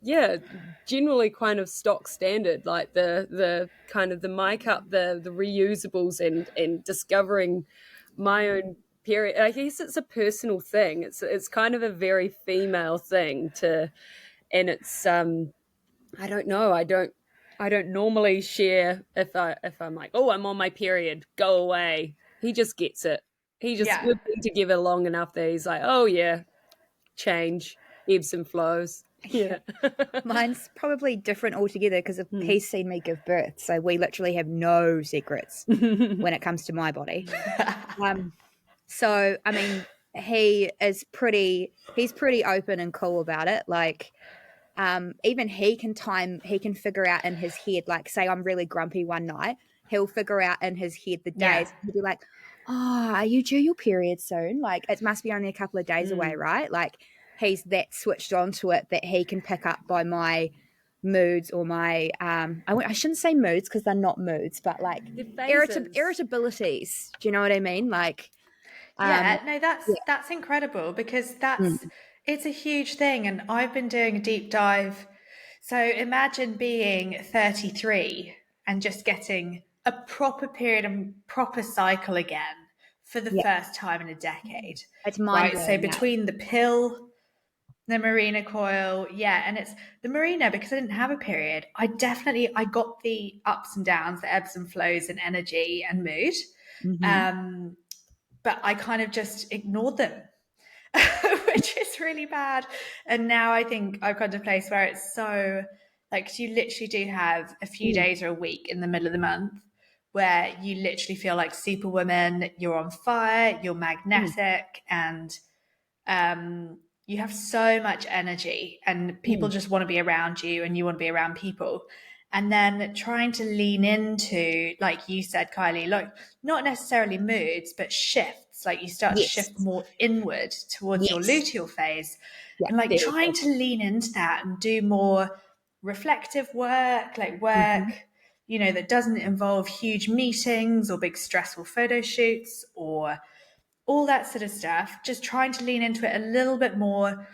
generally kind of stock standard, like the kind of the MyCup, the reusables, and discovering my own period. I guess it's a personal thing. It's kind of a very female thing and it's I don't know. I don't normally share if I'm like, oh, I'm on my period, go away. He just gets it. He just we've been together long enough that he's like, oh yeah, change, ebbs and flows. Yeah. Mine's probably different altogether because he's seen me give birth, so we literally have no secrets when it comes to my body. So I mean, he's pretty open and cool about it. Like, even he can figure out in his head, like, say I'm really grumpy one night, he'll figure out in his head the days. He'll be like, oh, are you due your period soon? Like, it must be only a couple of days away, right? Like, he's that switched onto it that he can pick up by my moods or my I shouldn't say moods because they're not moods, but like irritabilities. Do you know what I mean? Like, that's incredible because it's a huge thing, and I've been doing a deep dive. So imagine being 33 and just getting a proper period and proper cycle again for the first time in a decade. It's mind-blowing. Right? So between the pill, the Marina coil, and it's the Marina, because I didn't have a period. I got the ups and downs, the ebbs and flows in energy and mood. But I kind of just ignored them, which is really bad. And now I think I've got to a place where it's so, like, you literally do have a few days or a week in the middle of the month where you literally feel like superwoman, you're on fire, you're magnetic, and you have so much energy, and people just want to be around you, and you want to be around people. And then trying to lean into, like you said, Kylie, like, not necessarily moods, but shifts. Like, you start to shift more inward towards your luteal phase. And like trying to lean into that and do more reflective work, like work, that doesn't involve huge meetings or big stressful photo shoots or all that sort of stuff. Just trying to lean into it a little bit more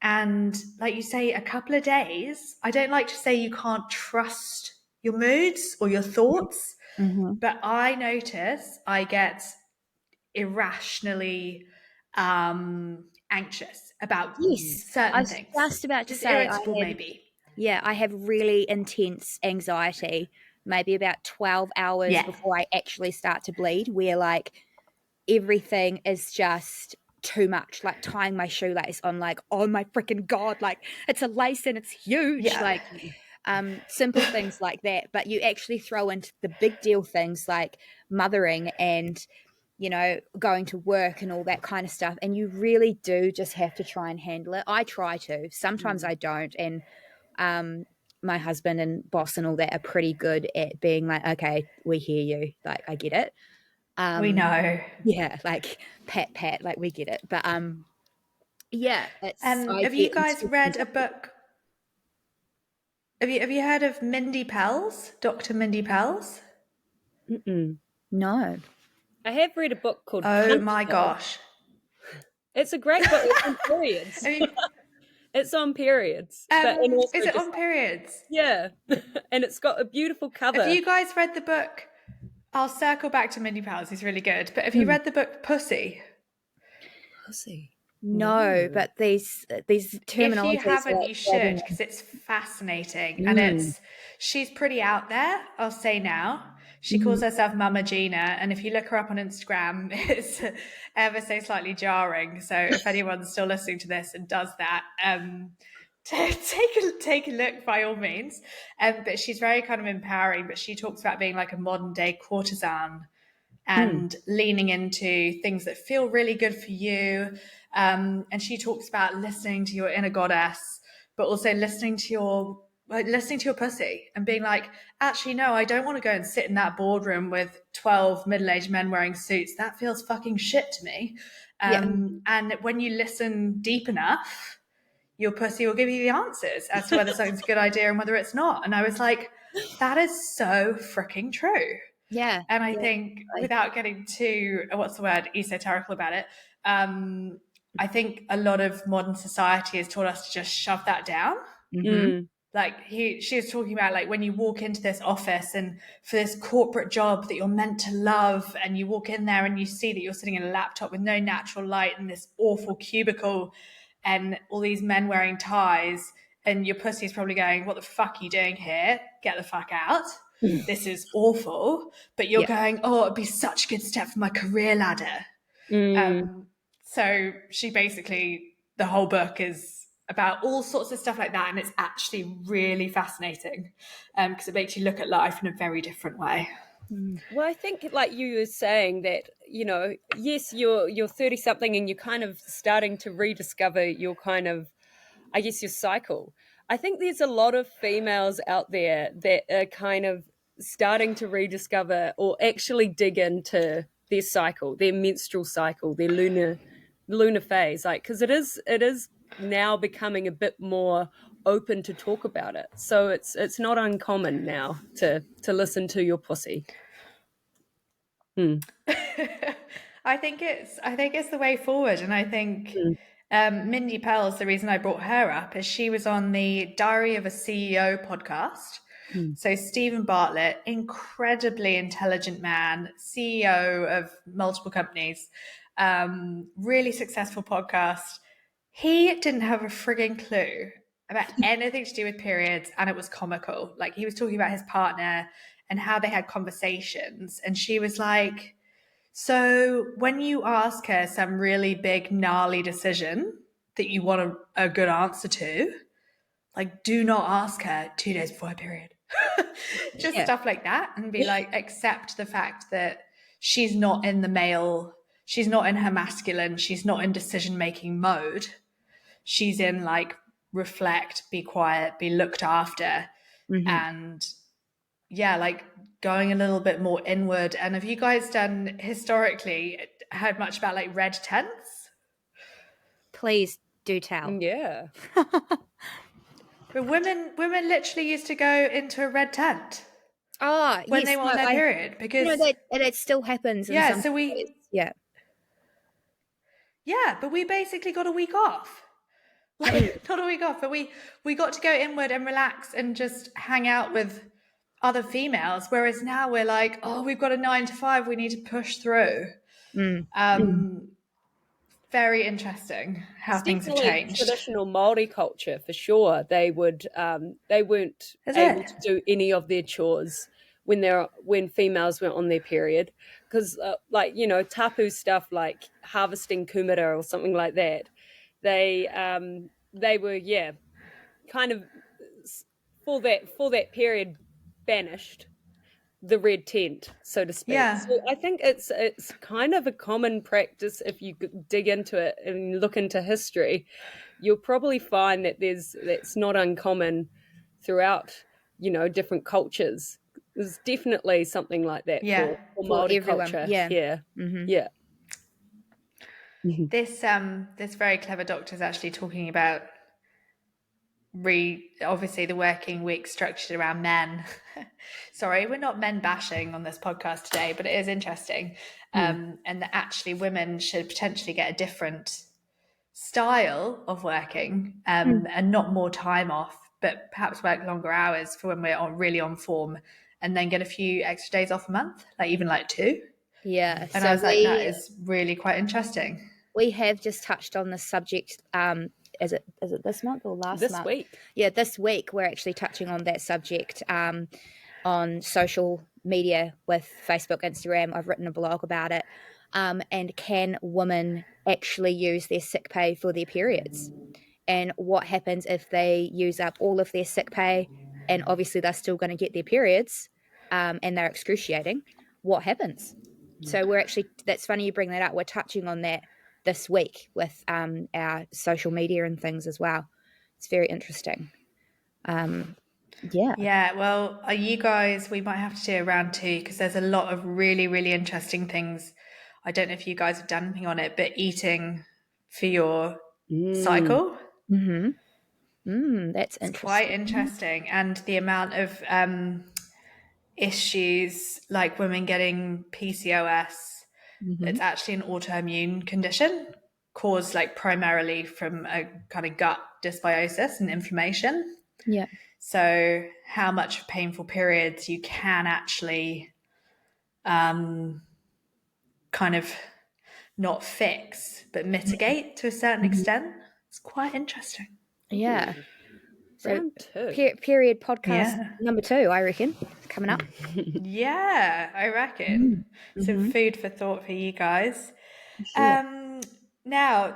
And like you say, a couple of days, I don't like to say you can't trust your moods or your thoughts, but I notice I get irrationally anxious about Yes, I certain was things. just about to Just say irritable, maybe. Yeah, I have really intense anxiety, maybe about 12 hours Yeah. before I actually start to bleed, where like everything is just too much. Like tying my shoelace, I'm like, oh my freaking God, like it's a lace and it's huge. Yeah. Like simple things like that. But you actually throw into the big deal things like mothering and, you know, going to work and all that kind of stuff. And you really do just have to try and handle it. I try to. Sometimes I don't. And my husband and boss and all that are pretty good at being like, okay, we hear you. Like, I get it. We know. Yeah, like pat, like we get it. But yeah, it's I have you get guys intense read a anxiety. book? Have you heard of Mindy Pels, Dr. Mindy Pels? No. I have read a book called Oh Punch my Though. gosh. It's a great book. It's on periods. It's on periods, but and also is it just on periods? yeah, and it's got a beautiful cover. Have you guys read the book? I'll circle back to Mindy Pels. He's really good. But have you read the book Pussy? Pussy. No, but these terminologies If you haven't, are you should, because it's fascinating. And she's pretty out there, I'll say now. She calls herself Mama Gina, and if you look her up on Instagram, it's ever so slightly jarring. So if anyone's still listening to this and does that, take a look by all means. But she's very kind of empowering, but she talks about being like a modern day courtesan and leaning into things that feel really good for you. And she talks about listening to your inner goddess, but also listening to your pussy and being like, actually, no, I don't want to go and sit in that boardroom with 12 middle-aged men wearing suits. That feels fucking shit to me. And when you listen deep enough, your pussy will give you the answers as to whether something's a good idea and whether it's not. And I was like, that is so freaking true. Yeah. And I think without getting too, esoterical about it, I think a lot of modern society has taught us to just shove that down. Like she was talking about, like when you walk into this office and for this corporate job that you're meant to love, and you walk in there and you see that you're sitting in a laptop with no natural light in this awful cubicle and all these men wearing ties, and your pussy's probably going, what the fuck are you doing here? Get the fuck out. This is awful. But you're going, oh, it'd be such a good step for my career ladder. So she basically, the whole book is about all sorts of stuff like that, and it's actually really fascinating because it makes you look at life in a very different way. Well, I think like you were saying that, you know, yes, you're 30 something and you're kind of starting to rediscover your kind of, I guess, your cycle. I think there's a lot of females out there that are kind of starting to rediscover or actually dig into their cycle, their menstrual cycle, their lunar phase, like, because it is now becoming a bit more open to talk about it. So it's not uncommon now to listen to your pussy. I think it's the way forward, and I think Mindy Pels, the reason I brought her up is she was on the Diary of a CEO podcast. So Stephen Bartlett, incredibly intelligent man, CEO of multiple companies, really successful podcast. He didn't have a frigging clue about anything to do with periods, and it was comical. Like, he was talking about his partner and how they had conversations, and she was like, so when you ask her some really big, gnarly decision that you want a good answer to, like, do not ask her 2 days before her period. Just stuff like that, and be like, accept the fact that she's not in she's not in her masculine, she's not in decision-making mode. She's in like, reflect, be quiet, be looked after, and like going a little bit more inward. And have you guys historically heard much about like red tents? Please do tell. Yeah. But women literally used to go into a red tent when they were on their period, because you know that still happens in some places. but we basically got a week off. like not a week off, but we got to go inward and relax and just hang out with other females, whereas now we're like, oh, we've got a 9 to 5, we need to push through. Very interesting how It's things have definitely changed. traditional Māori culture for sure. They weren't able to do any of their chores when females were on their period, because tapu stuff like harvesting kumara or something like that, they were kind of for that period banished the red tent, so to speak. Yeah. So I think it's kind of a common practice. If you dig into it and look into history, you'll probably find that that's not uncommon throughout, different cultures. There's definitely something like that for Māori everyone. culture. Yeah. Yeah. Mm-hmm. Yeah. This very clever doctor is actually talking about obviously the working week structured around men. Sorry, we're not men bashing on this podcast today, but it is interesting. And that actually women should potentially get a different style of working, and not more time off, but perhaps work longer hours for when we're really on form, and then get a few extra days off a month, like even like 2. Yeah. And I was like, that is really quite interesting. We have just touched on this subject. Is it this month or last month? This week. Yeah, this week we're actually touching on that subject on social media with Facebook, Instagram. I've written a blog about it. And can women actually use their sick pay for their periods? And what happens if they use up all of their sick pay and obviously they're still going to get their periods and they're excruciating? What happens? So that's funny you bring that up. We're touching on that this week with our social media and things as well. It's very interesting. Yeah, well, you guys, we might have to do a round 2 because there's a lot of really, really interesting things. I don't know if you guys have done anything on it, but eating for your cycle. That's interesting. It's quite interesting. And the amount of issues like women getting PCOS, it's actually an autoimmune condition caused like primarily from a kind of gut dysbiosis and inflammation. Yeah. So how much painful periods you can actually kind of not fix, but mitigate to a certain extent. It's quite interesting. Yeah. So Round 2. period podcast number 2, I reckon, coming up. Yeah, I reckon. Some food for thought for you guys. Sure. Now,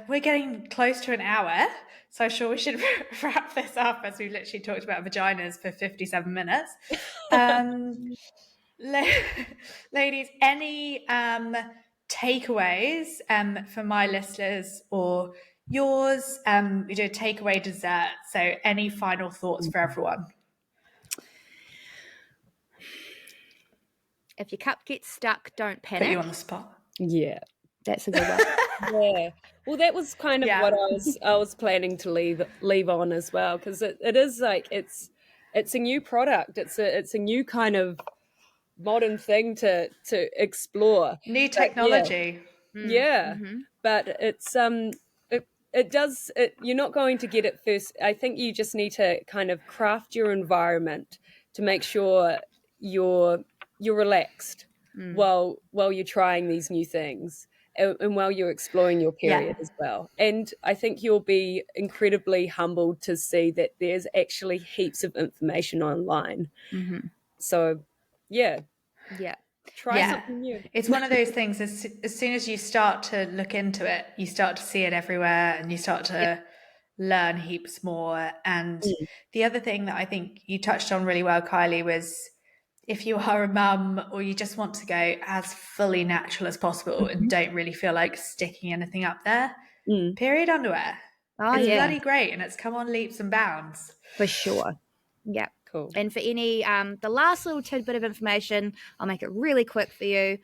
we're getting close to an hour, so I'm sure we should wrap this up as we've literally talked about vaginas for 57 minutes. Ladies, any takeaways for my listeners or yours? We do a takeaway dessert, so any final thoughts for everyone? If your cup gets stuck, don't panic. Put you on the spot. Yeah. That's a good one. Yeah. Well, that was kind of what I was planning to leave on as well, because it is like it's a new product. It's a new kind of modern thing to explore. New technology. Yeah. But it's you're not going to get it first. I think you just need to kind of craft your environment to make sure you're relaxed while you're trying these new things. And while you're exploring your period as well. And I think you'll be incredibly humbled to see that there's actually heaps of information online. So, try something new. It's one of those things, as soon as you start to look into it, you start to see it everywhere and you start to learn heaps more. And the other thing that I think you touched on really well, Kylie, was if you are a mum or you just want to go as fully natural as possible and don't really feel like sticking anything up there, period underwear is bloody great, and it's come on leaps and bounds. For sure. Yeah. Cool. And for any, the last little tidbit of information, I'll make it really quick for you.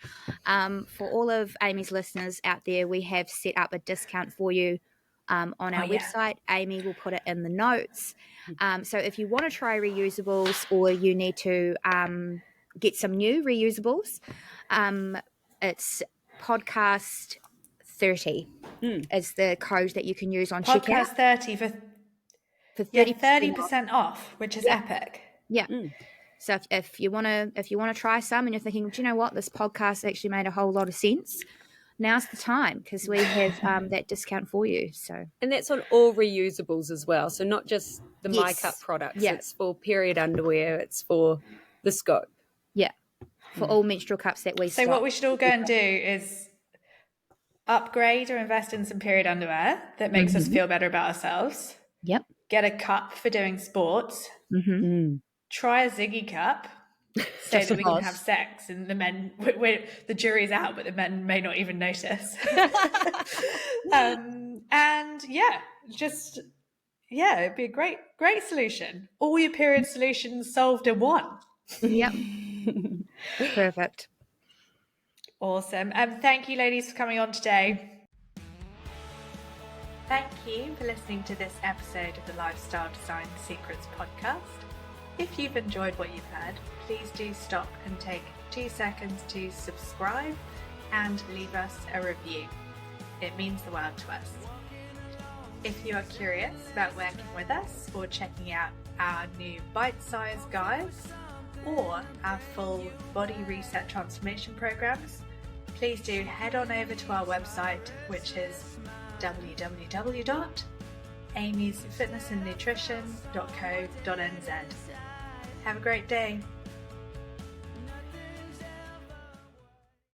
For all of Amy's listeners out there, we have set up a discount for you on our website. Amy will put it in the notes. So if you want to try reusables or you need to get some new reusables, it's podcast 30 is the code that you can use on Podcast checkout 30 for 30% off, which is epic. Yeah. So if you want to try some and you're thinking, do you know what, this podcast actually made a whole lot of sense, now's the time, because we have that discount for you. So, and that's on all reusables as well. So not just the Yes. MyCup products. Yeah. It's for period underwear. It's for the scope. yeah, for all menstrual cups that we So stock. what we should all go and do is upgrade or invest in some period underwear that makes us feel better about ourselves. Yep. Get a cup for doing sports. Try a Ziggy cup so that we can have sex, and the men, the jury's out, but the men may not even notice. And it'd be a great solution. All your period solutions solved in one. Yep. Perfect. Awesome. Thank you, ladies, for coming on today. Thank you for listening to this episode of the Lifestyle Design Secrets podcast. If you've enjoyed what you've heard, please do stop and take 2 seconds to subscribe and leave us a review. It means the world to us. If you are curious about working with us or checking out our new bite-sized guides or our full body reset transformation programs, please do head on over to our website, which is www.amysfitnessandnutrition.co.nz. Have a great day.